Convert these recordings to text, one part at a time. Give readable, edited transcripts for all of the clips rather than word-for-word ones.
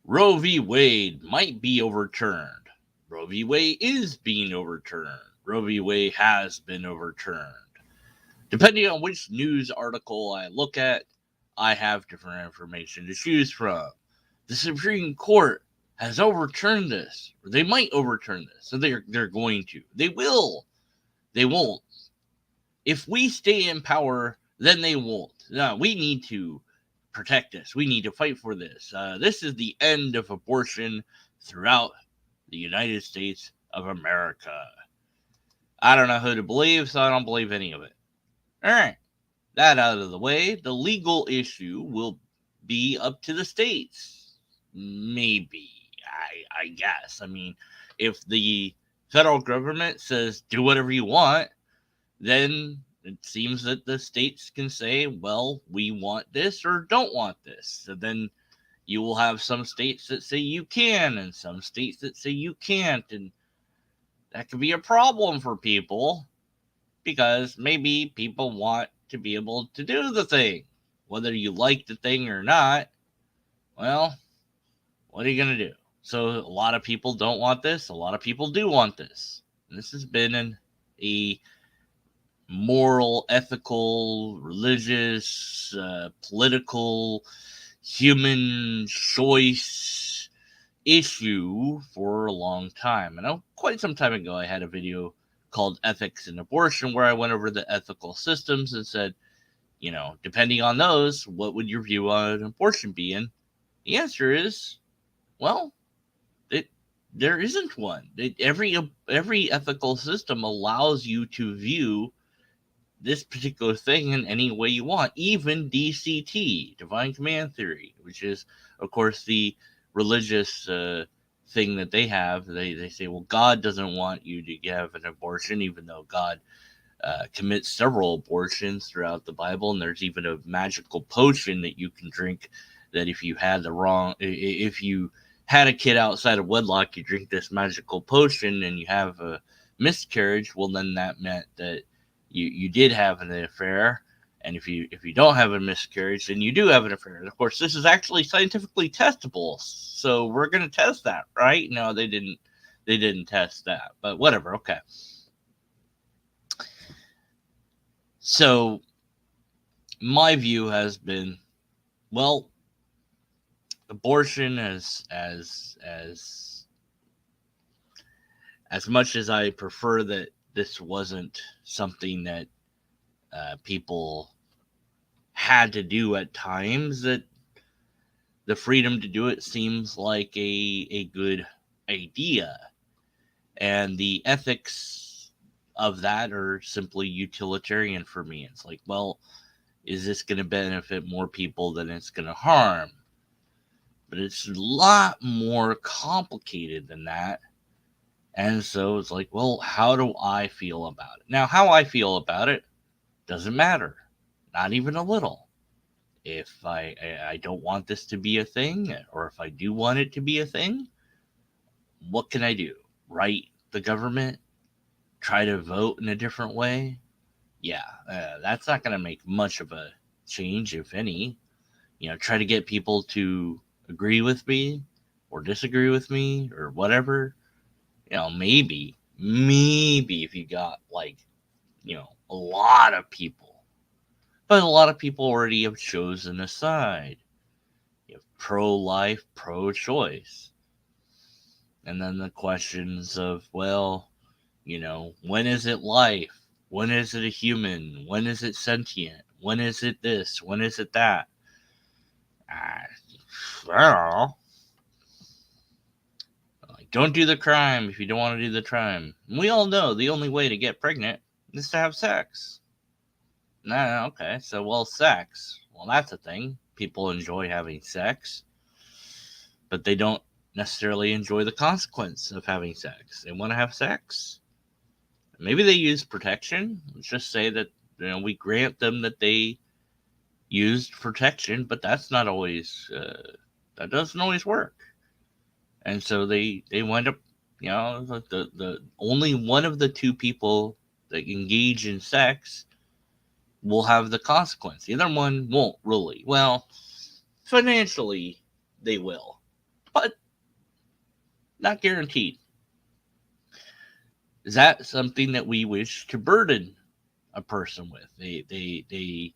Roe v. Wade might be overturned. Roe v. Wade is being overturned. Roe v. Wade has been overturned. Depending on which news article I look at, I have different information to choose from. The Supreme Court has overturned this, or they might overturn this, so they're going to. They will. They won't. If we stay in power, then they won't. No, we need to protect this. We need to fight for this. This is the end of abortion throughout the United States of America. I don't know who to believe, so I don't believe any of it. All right, that out of the way, the legal issue will be up to the states. Maybe, I guess. I mean, if the federal government says do whatever you want, then it seems that the states can say, well, we want this or don't want this. So then you will have some states that say you can and some states that say you can't. And that could be a problem for people because maybe people want to be able to do the thing. Whether you like the thing or not, well, what are you going to do? So a lot of people don't want this. A lot of people do want this. And this has been a moral, ethical, religious, political, human choice issue for a long time. And quite some time ago, I had a video called Ethics in Abortion where I went over the ethical systems and said, depending on those, what would your view on abortion be? And the answer is, well, there isn't one. Every ethical system allows you to view this particular thing in any way you want, even DCT, Divine Command Theory, which is, of course, the religious thing that they have. They say, well, God doesn't want you to have an abortion, even though God commits several abortions throughout the Bible, and there's even a magical potion that you can drink that if you had a kid outside of wedlock, you drink this magical potion and you have a miscarriage, well, then that meant that you did have an affair, and if you don't have a miscarriage, then you do have an affair. And of course, this is actually scientifically testable, so we're going to test that, right? No, they didn't test that, but whatever. Okay. So my view has been, well, abortion as much as I prefer that this wasn't something that people had to do at times, that the freedom to do it seems like a good idea. And the ethics of that are simply utilitarian for me. It's like, well, is this going to benefit more people than it's going to harm? But it's a lot more complicated than that. And so it's like, well, how do I feel about it? Now, how I feel about it doesn't matter, not even a little. If I don't want this to be a thing, or if I do want it to be a thing, what can I do? Write the government? Try to vote in a different way? Yeah, that's not going to make much of a change, if any. Try to get people to agree with me or disagree with me or whatever. Maybe if you got a lot of people, but a lot of people already have chosen a side. You have pro-life, pro-choice. And then the questions of, well, when is it life? When is it a human? When is it sentient? When is it this? When is it that? I don't know. Like, don't do the crime if you don't want to do the crime. We all know the only way to get pregnant is to have sex. No, okay. So, well, sex. Well, that's a thing. People enjoy having sex, but they don't necessarily enjoy the consequence of having sex. They want to have sex. Maybe they use protection. Let's just say that we grant them that they used protection, but that's not always that doesn't always work. And so they wind up, the only one of the two people that engage in sex will have the consequence. The other one won't really. Well, financially they will, but not guaranteed. Is that something that we wish to burden a person with? They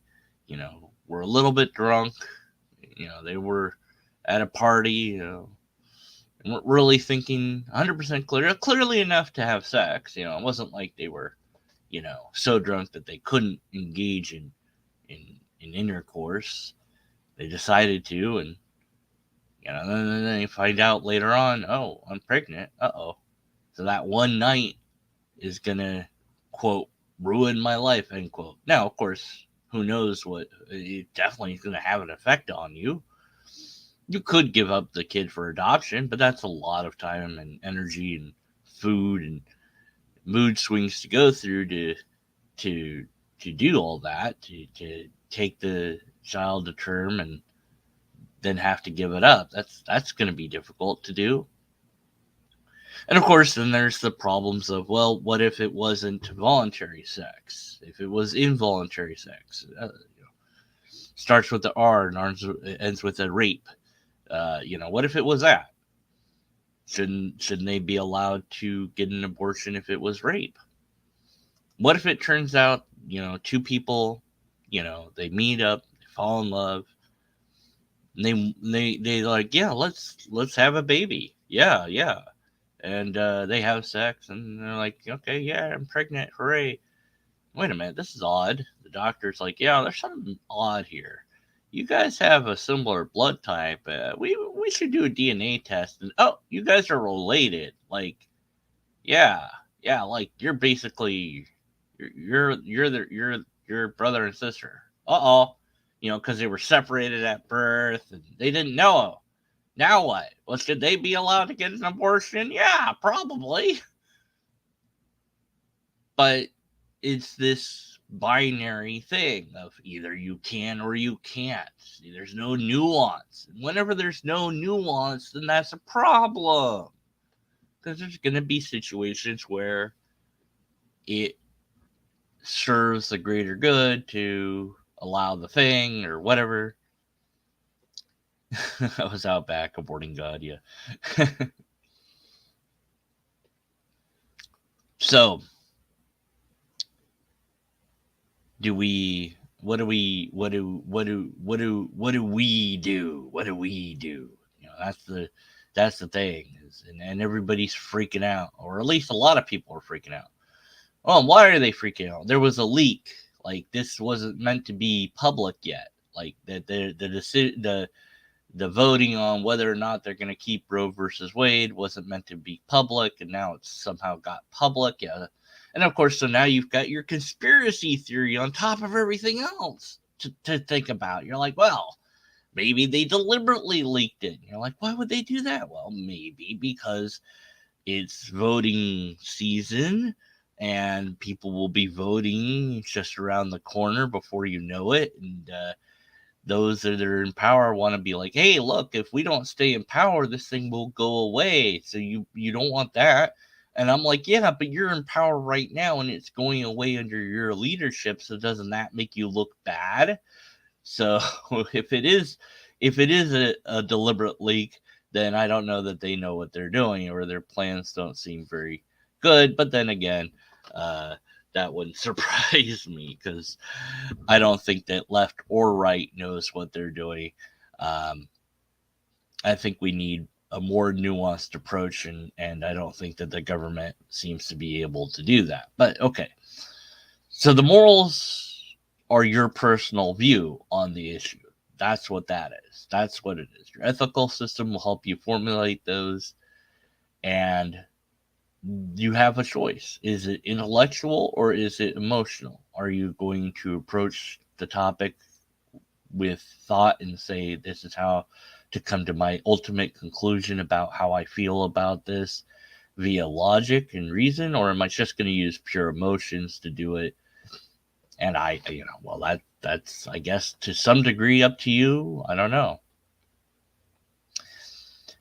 were a little bit drunk. They were at a party, and weren't really thinking 100% clearly enough to have sex. It wasn't like they were, so drunk that they couldn't engage in intercourse. They decided to, and then they find out later on, oh, I'm pregnant. Uh-oh. So that one night is gonna, quote, ruin my life, end quote. Now, of course, who knows what, it definitely is gonna have an effect on you. You could give up the kid for adoption, but that's a lot of time and energy and food and mood swings to go through to do all that, to take the child to term and then have to give it up. That's going to be difficult to do. And of course, then there's the problems of, well, what if it wasn't voluntary sex? If it was involuntary sex, starts with the R and ends with a rape. What if it was that? Shouldn't they be allowed to get an abortion if it was rape? What if it turns out, two people, they meet up, they fall in love, and they like, yeah, let's have a baby. Yeah. And they have sex, and they're like, okay, yeah, I'm pregnant, hooray. Wait a minute, this is odd. The doctor's like, yeah, there's something odd here. You guys have a similar blood type. We should do a DNA test. And oh, you guys are related. Like, yeah, like you're basically you're your brother and sister. Because they were separated at birth and they didn't know. Now what? Well, should they be allowed to get an abortion? Yeah, probably. But it's this binary thing of either you can or you can't. There's no nuance. And whenever there's no nuance, then that's a problem. Because there's going to be situations where it serves the greater good to allow the thing or whatever. I was out back aborting God, yeah. So, what do we do? That's the thing, and everybody's freaking out, or at least a lot of people are freaking out. Oh, why are they freaking out? There was a leak. Like, this wasn't meant to be public yet. Like, the voting on whether or not they're going to keep Roe versus Wade wasn't meant to be public, and now it's somehow got public. Yeah. And of course, so now you've got your conspiracy theory on top of everything else to think about. You're like, well, maybe they deliberately leaked it. You're like, why would they do that? Well, maybe because it's voting season and people will be voting just around the corner before you know it. And those that are in power want to be like, hey, look, if we don't stay in power, this thing will go away. So you don't want that. And I'm like, yeah, but you're in power right now and it's going away under your leadership. So doesn't that make you look bad? So if it is a deliberate leak, then I don't know that they know what they're doing, or their plans don't seem very good. But then again, that wouldn't surprise me, because I don't think that left or right knows what they're doing. I think we need a more nuanced approach, and I don't think that the government seems to be able to do that. But okay. So the morals are your personal view on the issue. That's what that is. That's what it is. Your ethical system will help you formulate those, and you have a choice. Is it intellectual or is it emotional? Are you going to approach the topic with thought and say, this is how to come to my ultimate conclusion about how I feel about this via logic and reason, or am I just going to use pure emotions to do it? And that's, I guess, to some degree up to you. I don't know.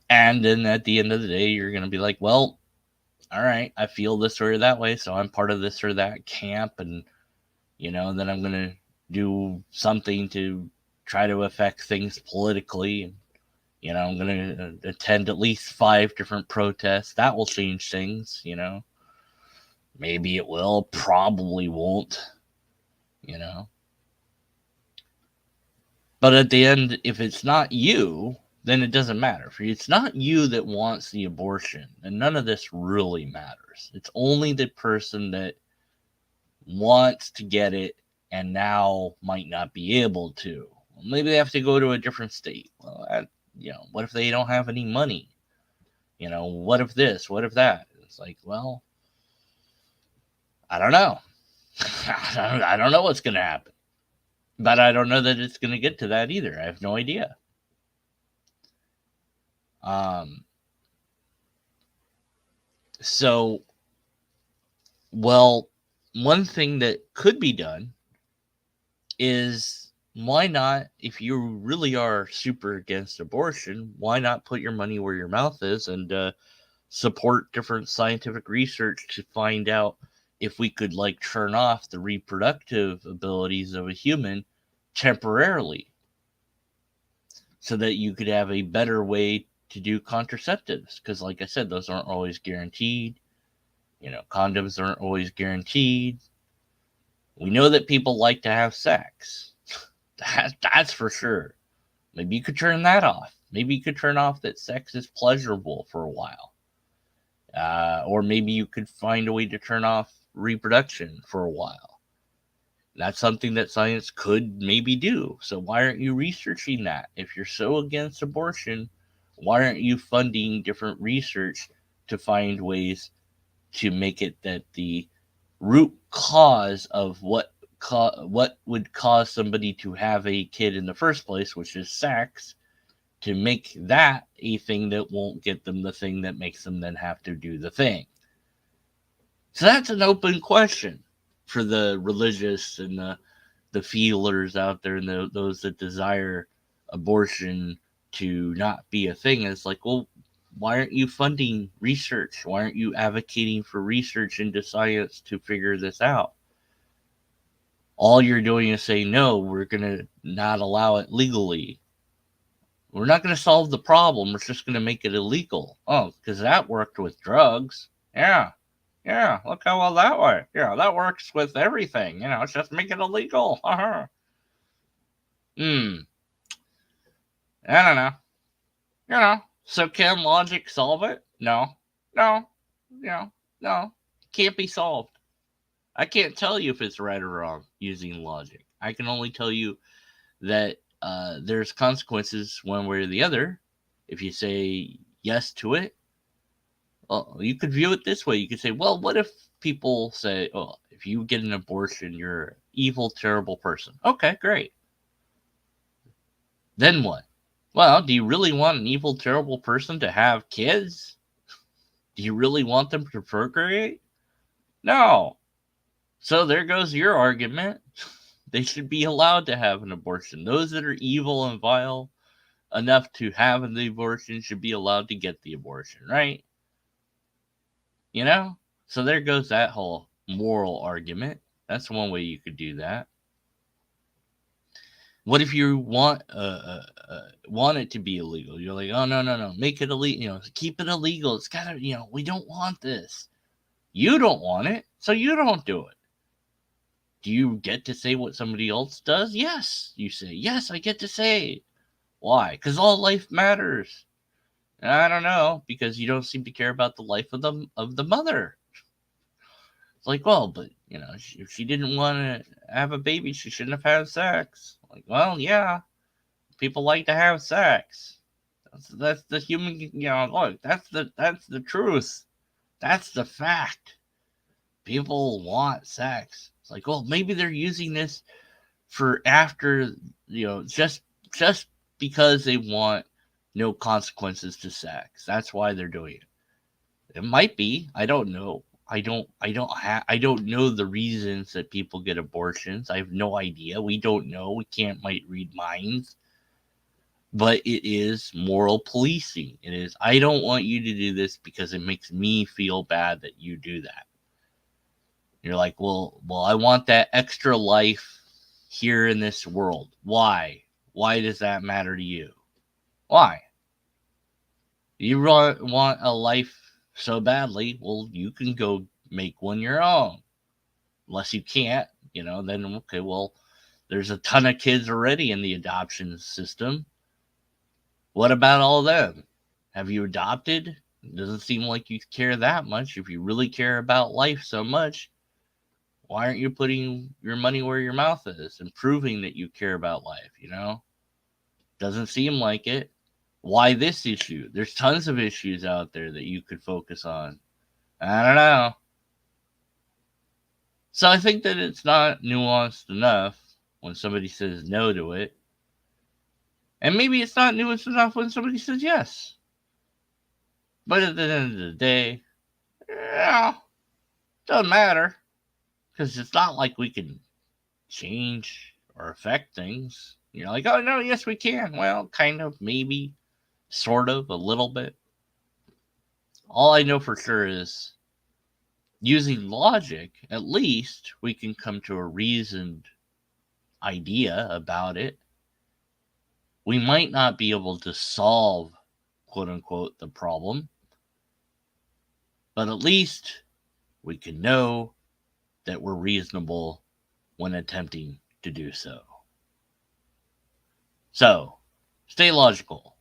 And then at the end of the day, you're going to be like, well, all right, I feel this or that way, so I'm part of this or that camp, and then I'm going to do something to try to affect things politically. And I'm going to attend at least 5 different protests. That will change things, Maybe it will, probably won't, you know. But at the end, if it's not you, then it doesn't matter. If it's not you that wants the abortion, then none of this really matters. It's only the person that wants to get it and now might not be able to. Maybe they have to go to a different state. Well, what if they don't have any money? What if this? What if that? It's like, well, I don't know. I don't know what's going to happen. But I don't know that it's going to get to that either. I have no idea. So, well, one thing that could be done is why not, if you really are super against abortion, why not put your money where your mouth is and support different scientific research to find out if we could turn off the reproductive abilities of a human temporarily so that you could have a better way to do contraceptives. Because like I said, those aren't always guaranteed. Condoms aren't always guaranteed. We know that people like to have sex. That's for sure. Maybe you could turn that off. Maybe you could turn off that sex is pleasurable for a while. Or maybe you could find a way to turn off reproduction for a while. That's something that science could maybe do. So why aren't you researching that? If you're so against abortion, why aren't you funding different research to find ways to make it that the root cause of what would cause somebody to have a kid in the first place, which is sex, to make that a thing that won't get them the thing that makes them then have to do the thing. So that's an open question for the religious and the feelers out there and those that desire abortion to not be a thing. It's like, well, why aren't you funding research? Why aren't you advocating for research into science to figure this out? All you're doing is saying, no, we're going to not allow it legally. We're not going to solve the problem. We're just going to make it illegal. Oh, because that worked with drugs. Yeah, look how well that worked. Yeah, that works with everything. It's just make it illegal. I don't know. So can logic solve it? No. Can't be solved. I can't tell you if it's right or wrong using logic. I can only tell you that there's consequences one way or the other. If you say yes to it, well, you could view it this way. You could say, well, what if people say, oh, if you get an abortion, you're an evil, terrible person. Okay, great. Then what? Well, do you really want an evil, terrible person to have kids? Do you really want them to procreate? No. So there goes your argument. They should be allowed to have an abortion. Those that are evil and vile enough to have the abortion should be allowed to get the abortion, right? So there goes that whole moral argument. That's one way you could do that. What if you want it to be illegal? You're like, oh, no, make it illegal. Keep it illegal. It's gotta, we don't want this. You don't want it, so you don't do it. Do you get to say what somebody else does? Yes, you say. Yes, I get to say. Why? Because all life matters. I don't know, because you don't seem to care about the life of the mother. It's like, well, but if she didn't want to have a baby, she shouldn't have had sex. Like, well, yeah, people like to have sex. That's the human. Look, that's the truth. That's the fact. People want sex. It's like, well, maybe they're using this for after, just because they want no consequences to sex. That's why they're doing it. It might be. I don't know. I don't know the reasons that people get abortions. I have no idea. We don't know. We might read minds. But it is moral policing. It is, I don't want you to do this because it makes me feel bad that you do that. You're like, well, I want that extra life here in this world. Why? Why does that matter to you? Why? You want a life so badly, well, you can go make one your own. Unless you can't, then okay, well, there's a ton of kids already in the adoption system. What about all of them? Have you adopted? It doesn't seem like you care that much. If you really care about life so much, why aren't you putting your money where your mouth is and proving that you care about life, Doesn't seem like it. Why this issue? There's tons of issues out there that you could focus on. I don't know. So I think that it's not nuanced enough when somebody says no to it. And maybe it's not nuanced enough when somebody says yes. But at the end of the day, yeah, doesn't matter. Because it's not like we can change or affect things. You're like, oh, no, yes, we can. Well, kind of, maybe, sort of, a little bit. All I know for sure is using logic, at least we can come to a reasoned idea about it. We might not be able to solve, quote unquote, the problem, but at least we can know that we're reasonable when attempting to do so. So, stay logical.